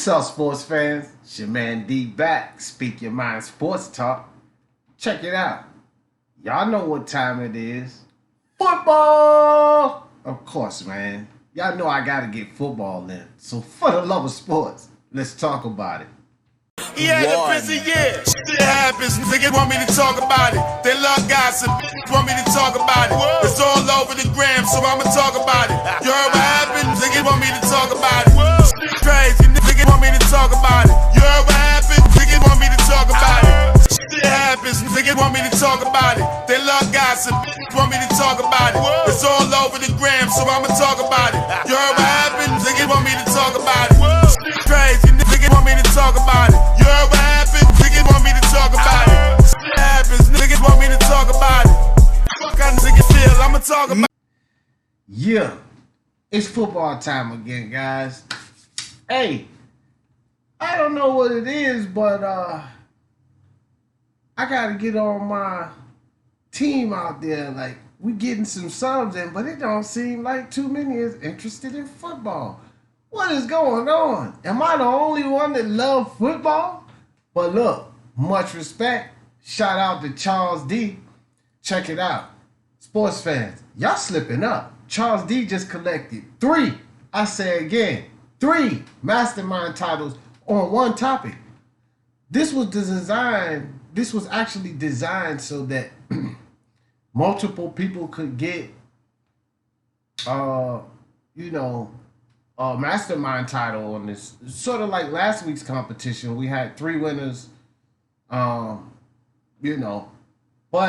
What's up, sports fans? It's your man D back. Speak Your Mind Sports Talk. Check it out. Y'all know what time it is. Football! Of course, man. Y'all know I gotta get football in. So for the love of sports, let's talk about it. He had a busy year. Shit happens. Niggas want me to talk about it. They love gossip. Want me to talk about it. It's all over the gram, so I'ma talk about it. You heard what happened? Niggas want me to talk about it. Shit crazy. Niggas want me to talk about it. You heard what happened? Niggas want me to talk about it. Shit happens. Niggas want me to talk about it. They love gossip. Want me to talk about it. It's all over the gram, so I'ma talk about it. You heard what happened? Niggas want me to talk about it. Shit crazy. Niggas want me to talk about it. You heard what happened? Niggas want me to talk about it. Shit happens. Niggas want me to talk about it. Fuck how niggas feel. I'ma talk about it. Yeah, it's football time again, guys. Hey, I don't know what it is, but I gotta get on my team out there. Like, we getting some subs in, but it don't seem like too many is interested in football. What is going on? Am I the only one that love football? But look, much respect. Shout out to Charles D. Check it out. Sports fans, y'all slipping up. Charles D just collected 3, I say again, 3 mastermind titles on one topic. This was actually designed so that multiple people could get a mastermind title on this. Sort of like last week's competition. We had 3 winners. But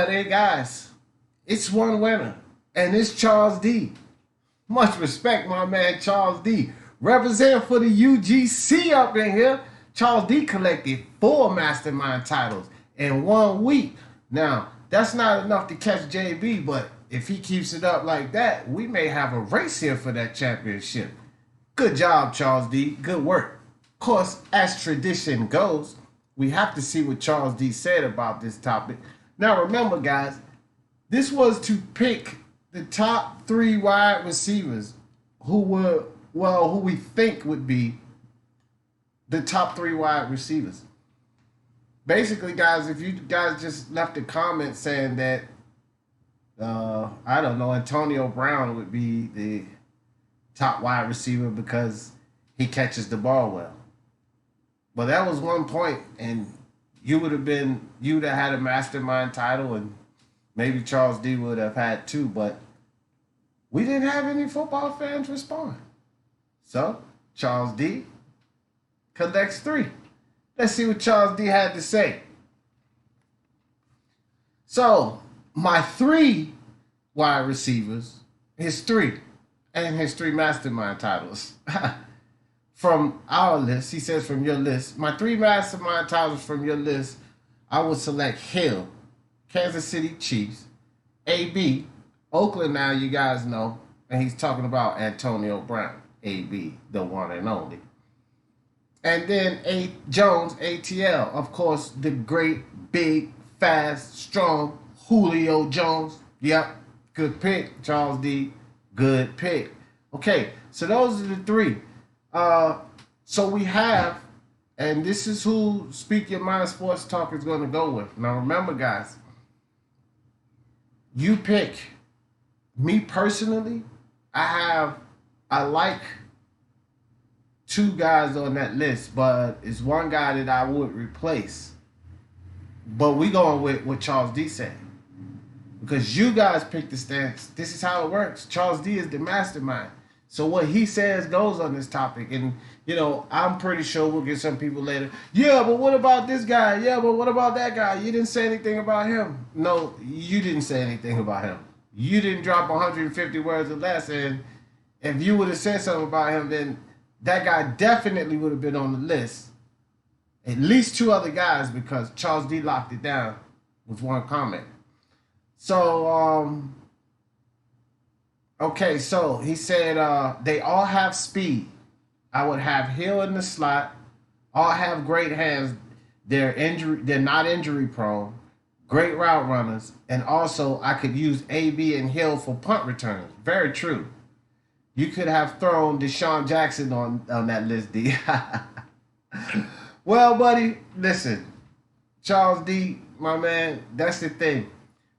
hey guys, it's one winner, and it's Charles D. Much respect, my man Charles D. Represent for the UGC up in here. Charles D collected 4 mastermind titles in 1 week. Now, that's not enough to catch JB, but if he keeps it up like that, we may have a race here for that championship. Good job, Charles D. Good work. Of course, as tradition goes, we have to see what Charles D said about this topic. Now, remember, guys, this was to pick the top 3 wide receivers who we think would be the top 3 wide receivers. Basically, guys, if you guys just left a comment saying that, Antonio Brown would be the top wide receiver because he catches the ball well. But that was one point, and you'd have had a mastermind title, and maybe Charles D would have had 2, but we didn't have any football fans respond. So, Charles D collects 3. Let's see what Charles D had to say. So, my 3 wide receivers, his 3, and his 3 mastermind titles. From our list, he says from your list, my 3 mastermind titles from your list, I would select Hill, Kansas City Chiefs, AB, Oakland now, you guys know, and he's talking about Antonio Brown, AB, the one and only. And then Jones, ATL, of course, the great, big, fast, strong Julio Jones. Yep, good pick, Charles D. Good pick. Okay, so those are the 3. So we have, and this is who Speak Your Mind Sports Talk is going to go with. Now remember, guys, you pick. Me personally, I like 2 guys on that list, but it's one guy that I would replace. But we going with what Charles D said. Because you guys picked the stance. This is how it works. Charles D is the mastermind. So what he says goes on this topic. And, I'm pretty sure we'll get some people later. Yeah, but what about this guy? Yeah, but what about that guy? You didn't say anything about him. No, you didn't say anything about him. You didn't drop 150 words or less. And if you would have said something about him, then that guy definitely would have been on the list. At least 2 other guys, because Charles D locked it down with 1 comment. So, okay, so he said they all have speed. I would have Hill in the slot. All have great hands. They're not injury prone. Great route runners. And also, I could use AB and Hill for punt returns. Very true. You could have thrown Deshaun Jackson on that list, D. Well, buddy, listen, Charles D, my man, that's the thing.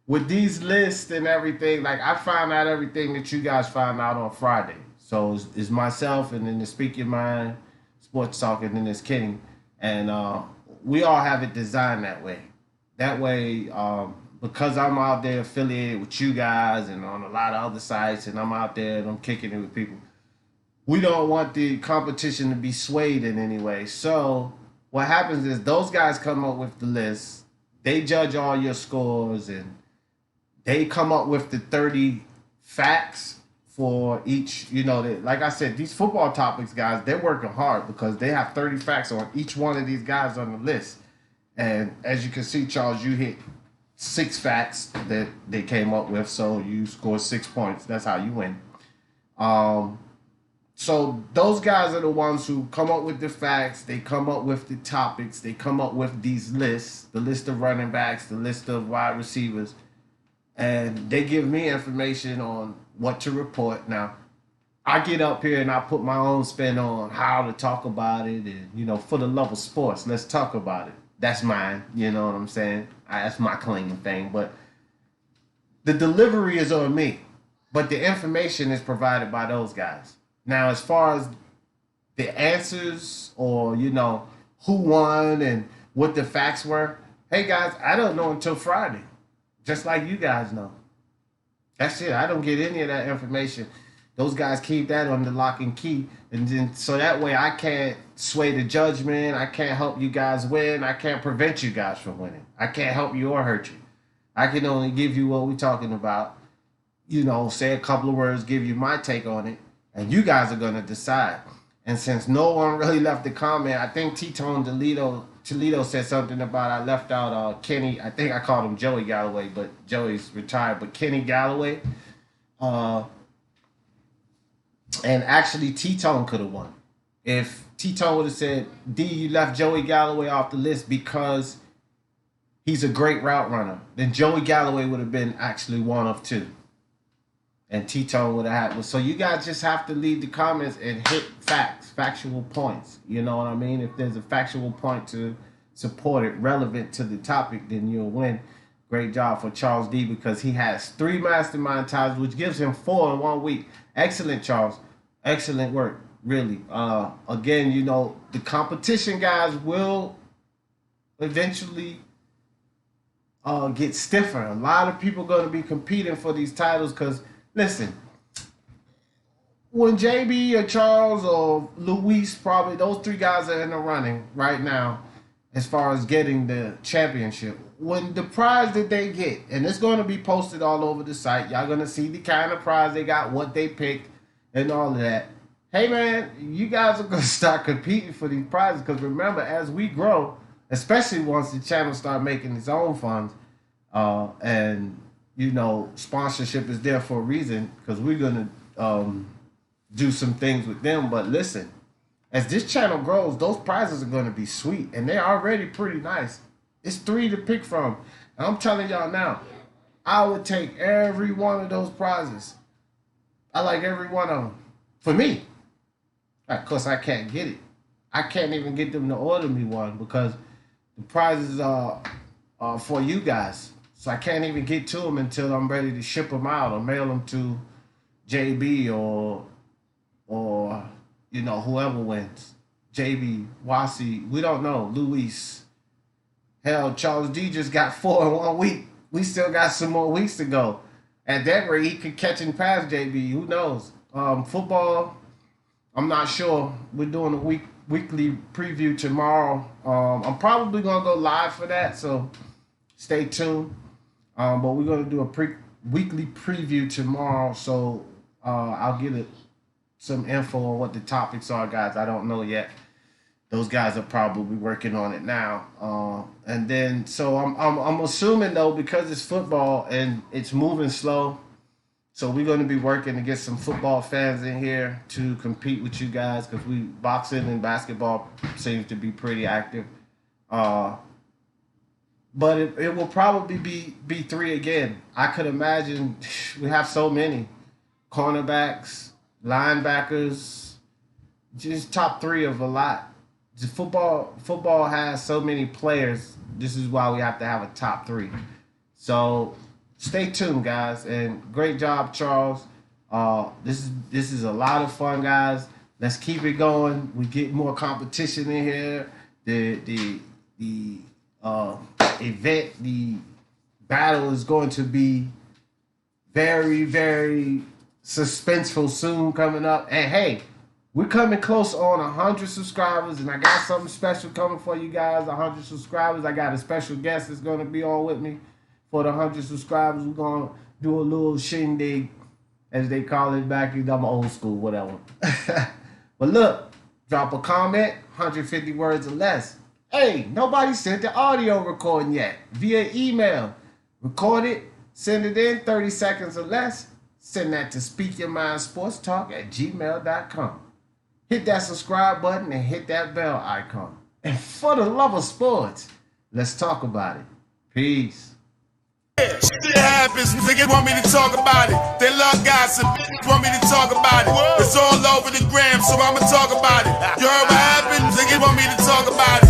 With these lists and everything, like I found out everything that you guys found out on Friday. So it's myself and then the Speak Your Mind, Sports Talk, and then it's Kenny. And we all have it designed that way. That way, because I'm out there affiliated with you guys and on a lot of other sites, and I'm out there and I'm kicking it with people, we don't want the competition to be swayed in any way. So what happens is those guys come up with the list, they judge all your scores, and they come up with the 30 facts for each. Like I said, these football topics, guys, they're working hard because they have 30 facts on each one of these guys on the list. And as you can see, Charles, you hit 6 facts that they came up with, so you scored 6 points. That's how you win. So those guys are the ones who come up with the facts. They come up with the topics. They come up with these lists, the list of running backs, the list of wide receivers, and they give me information on what to report. Now, I get up here and I put my own spin on how to talk about it, and for the love of sports, let's talk about it. That's mine. You know what I'm saying? That's my claim to fame. But the delivery is on me, but the information is provided by those guys. Now, as far as the answers or, who won and what the facts were, hey, guys, I don't know until Friday, just like you guys know. That's it. I don't get any of that information. Those guys keep that under lock and key. And then so that way I can't sway the judgment. I can't help you guys win. I can't prevent you guys from winning. I can't help you or hurt you. I can only give you what we're talking about, say a couple of words, give you my take on it. And you guys are going to decide. And since no one really left a comment, I think T-Tone Toledo said something about I left out Kenny. I think I called him Joey Galloway, but Joey's retired. But Kenny Galloway. And actually, T-Tone could have won. If T-Tone would have said, D, you left Joey Galloway off the list because he's a great route runner, then Joey Galloway would have been actually one of 2. And T-Tone would have had. So you guys just have to leave the comments and hit facts, factual points. You know what I mean? If there's a factual point to support it, relevant to the topic, then you'll win. Great job for Charles D, because he has 3 mastermind titles, which gives him 4 in 1 week. Excellent, Charles. Excellent work, really. Again, the competition, guys, will eventually get stiffer. A lot of people are going to be competing for these titles because, listen, when JB or Charles or Luis, probably those 3 guys are in the running right now as far as getting the championship. When the prize that they get, and it's going to be posted all over the site, y'all going to see the kind of prize they got, what they picked, and all of that. Hey, man, you guys are going to start competing for these prizes because remember, as we grow, especially once the channel start making its own funds, and sponsorship is there for a reason because we're gonna do some things with them. But listen, as this channel grows, those prizes are gonna be sweet, and they're already pretty nice. It's 3 to pick from, and I'm telling y'all now, I would take every one of those prizes. I like every one of them. For me, of course, I can't get it. I can't even get them to order me one because the prizes are for you guys. So I can't even get to them until I'm ready to ship them out or mail them to JB or whoever wins. JB, Wasi, we don't know. Luis. Hell, Charles D just got 4 in 1 week. We still got some more weeks to go. At that rate, he could catch and pass JB. Who knows? Football, I'm not sure. We're doing a weekly preview tomorrow. I'm probably going to go live for that, so stay tuned. But we're going to do a weekly preview tomorrow, so I'll get some info on what the topics are, guys. I don't know yet. Those guys are probably working on it now. And then, so I'm assuming, though, because it's football and it's moving slow, so we're going to be working to get some football fans in here to compete with you guys because boxing and basketball seems to be pretty active. But it will probably be 3 again. I could imagine we have so many cornerbacks, linebackers, just top 3 of a lot. football has so many players. This is why we have to have a top 3. So stay tuned, guys, and great job, Charles. This is a lot of fun, guys. Let's keep it going. We get more competition in here. The event, the battle is going to be very, very suspenseful soon coming up. And hey, we're coming close on 100 subscribers, and I got something special coming for you guys. 100 subscribers. I got a special guest that's going to be on with me for the 100 subscribers. We're going to do a little shindig, as they call it back. I'm old school, whatever. But look, drop a comment, 150 words or less. Hey, nobody sent the audio recording yet via email. Record it, send it in 30 seconds or less. Send that to speakyourmindsportstalk@gmail.com. Hit that subscribe button and hit that bell icon. And for the love of sports, let's talk about it. Peace. Shit happens, niggas want me to talk about it. They love gossip, want me to talk about it. It's all over the gram, so I'ma talk about it. You heard what happened? Niggas want me to talk about it.